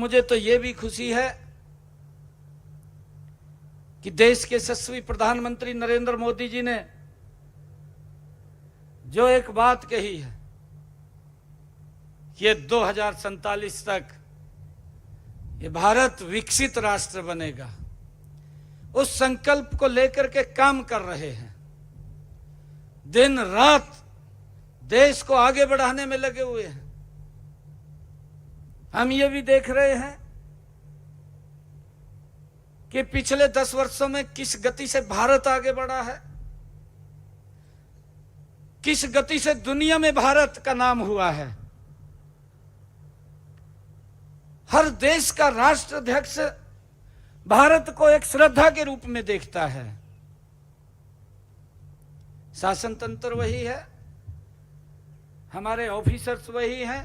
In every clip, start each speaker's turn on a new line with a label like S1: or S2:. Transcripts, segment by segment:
S1: मुझे तो ये भी खुशी है कि देश के यशस्वी प्रधानमंत्री नरेंद्र मोदी जी ने जो एक बात कही है कि 2047 तक ये भारत विकसित राष्ट्र बनेगा, उस संकल्प को लेकर के काम कर रहे हैं। दिन रात देश को आगे बढ़ाने में लगे हुए हैं। हम ये भी देख रहे हैं कि पिछले 10 वर्षों में किस गति से भारत आगे बढ़ा है, किस गति से दुनिया में भारत का नाम हुआ है। हर देश का राष्ट्राध्यक्ष भारत को एक श्रद्धा के रूप में देखता है। शासन तंत्र वही है, हमारे ऑफिसर्स वही हैं,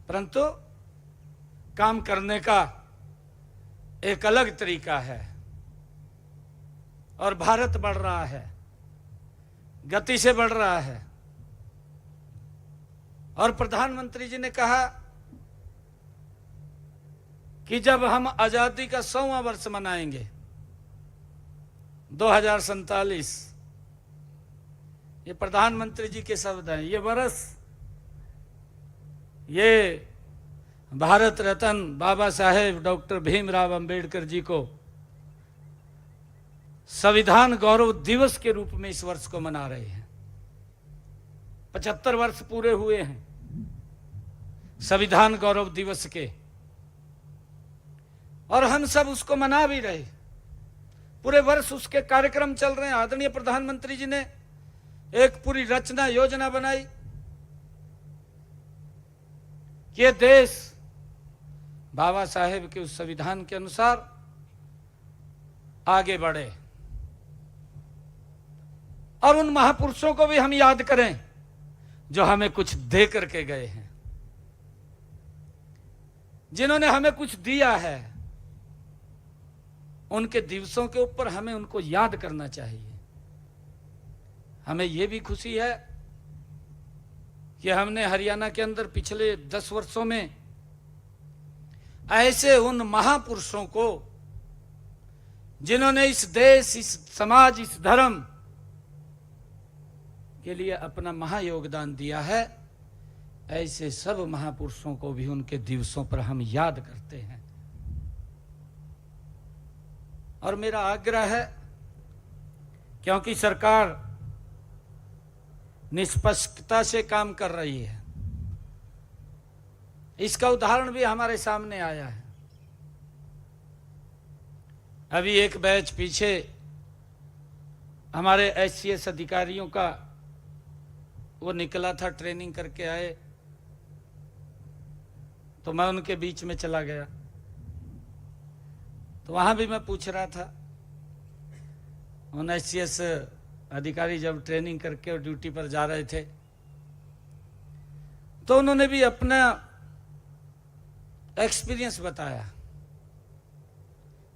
S1: परंतु काम करने का एक अलग तरीका है। और भारत बढ़ रहा है, गति से बढ़ रहा है। और प्रधानमंत्री जी ने कहा कि जब हम आजादी का 100वां वर्ष मनाएंगे 2047, ये प्रधानमंत्री जी के शब्द हैं। ये वर्ष, ये भारत रत्न बाबा साहेब डॉक्टर भीमराव अंबेडकर जी को संविधान गौरव दिवस के रूप में इस वर्ष को मना रहे हैं। 75 वर्ष पूरे हुए हैं संविधान गौरव दिवस के, और हम सब उसको मना भी रहे। पूरे वर्ष उसके कार्यक्रम चल रहे हैं। आदरणीय प्रधानमंत्री जी ने एक पूरी रचना योजना बनाई कि ये देश बाबा साहेब के उस संविधान के अनुसार आगे बढ़े, और उन महापुरुषों को भी हम याद करें जो हमें कुछ दे करके गए हैं, जिन्होंने हमें कुछ दिया है। उनके दिवसों के ऊपर हमें उनको याद करना चाहिए। हमें यह भी खुशी है कि हमने हरियाणा के अंदर पिछले 10 वर्षों में ऐसे उन महापुरुषों को, जिन्होंने इस देश, इस समाज, इस धर्म के लिए अपना महायोगदान दिया है, ऐसे सब महापुरुषों को भी उनके दिवसों पर हम याद करते हैं। और मेरा आग्रह है, क्योंकि सरकार निष्पक्षता से काम कर रही है, इसका उदाहरण भी हमारे सामने आया है। अभी एक बैच पीछे हमारे एससीएस अधिकारियों का वो निकला था, ट्रेनिंग करके आए, तो मैं उनके बीच में चला गया। तो वहां भी मैं पूछ रहा था, उन एससीएस अधिकारी जब ट्रेनिंग करके और ड्यूटी पर जा रहे थे, तो उन्होंने भी अपना एक्सपीरियंस बताया,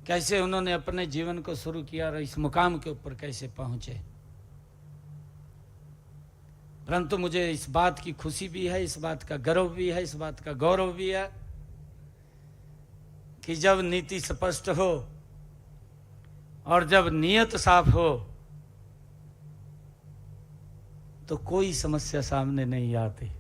S1: कैसे उन्होंने अपने जीवन को शुरू किया और इस मुकाम के ऊपर कैसे पहुंचे। परंतु मुझे इस बात की खुशी भी है, इस बात का गर्व भी है, इस बात का गौरव भी है कि जब नीति स्पष्ट हो और जब नियत साफ हो तो कोई समस्या सामने नहीं आती।